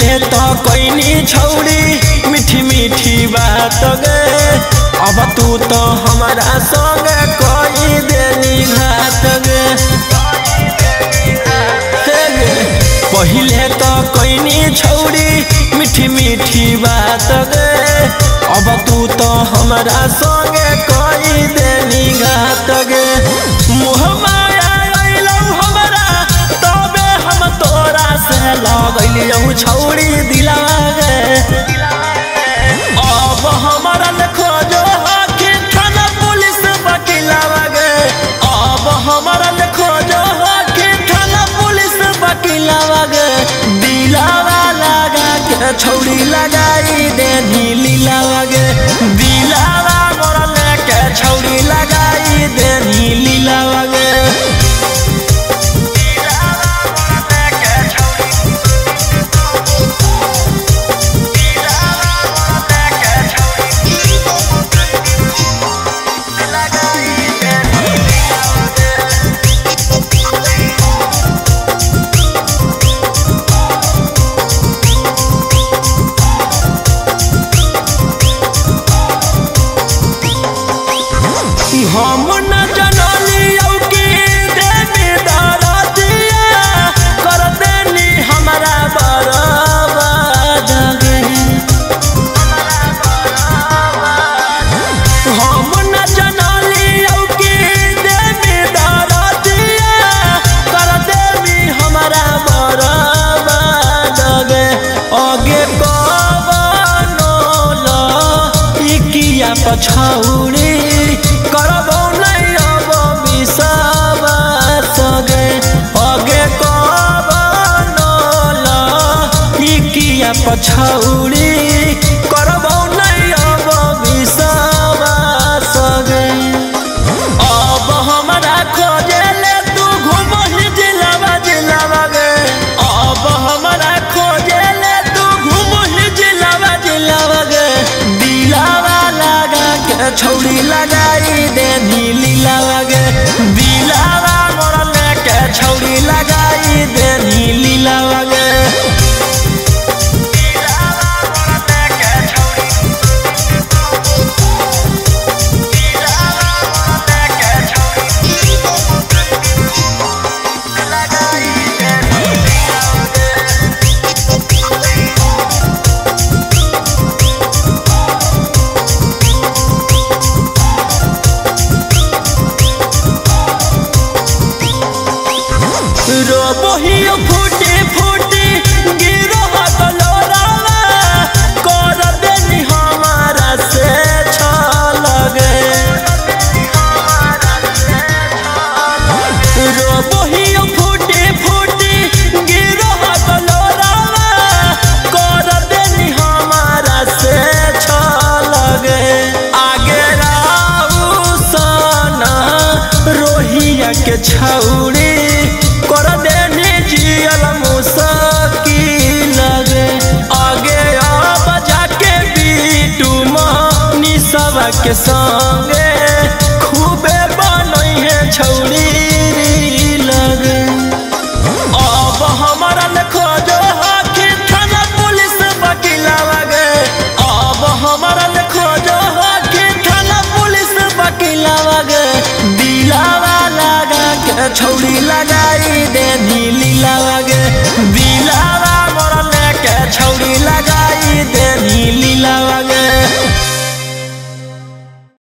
पहिले तो कोइनी छौड़ी मीठी मीठी बात गे अब तू तो हमारा संग कोई देनी घात गे पहिले तो कोइनी छौड़ी मीठी मीठी बात गे अब तू तो हमारा संग कोई देनी घात गे मुँह माया अइलौ हमरा तबे हम तोरा से लगलियौ छौड़ी दिलावा गे अब हमारा खोजो हाथी थाना पुलिस वकीलावा गे अब हमारा खोजो हाथी थाना पुलिस वकीलावा गे दिलावा लगा के छौड़ी लगाई देनी लीलावा गे दिलावा मोरा लेके छौड़ी लगाई देनी लीलावा गे हम न जनलियौ कि देवी दरदिया कर देनी हमारा बर्बाद गे हम न जनलियौ कि देवी दरदिया कर देनी हमारा बर्बाद गे आगे कवनो लइकिया पछौड़ी करबो नहीं अब विश्वास गे आगे कवनो लइकिया पछौड़ी करबो नहीं अब विश्वास गे अब हमरा खोजे ले तू घूमही जिलावा जिलावा गे अब हमरा खोजे ले तू घूमही जिलावा जिलावा गे दिलावा लगा के छौड़ी लगाई देनी लीलावा गे दिलावा मोरा लेके छौड़ी लगाई देनी लीलावा गे रोबोहियो फूटी फूटी गिरो बलोरावा कर देनी हमारा से छल गे रोबोहियो फूटी फूटी गिरो बलोरावा कर देनी हमारा से छल गे आगे राऊ सना रोहिया के छौड़ी कर देनी जियल मुश्किल गे आगे अब जाके बीटू मनी सब के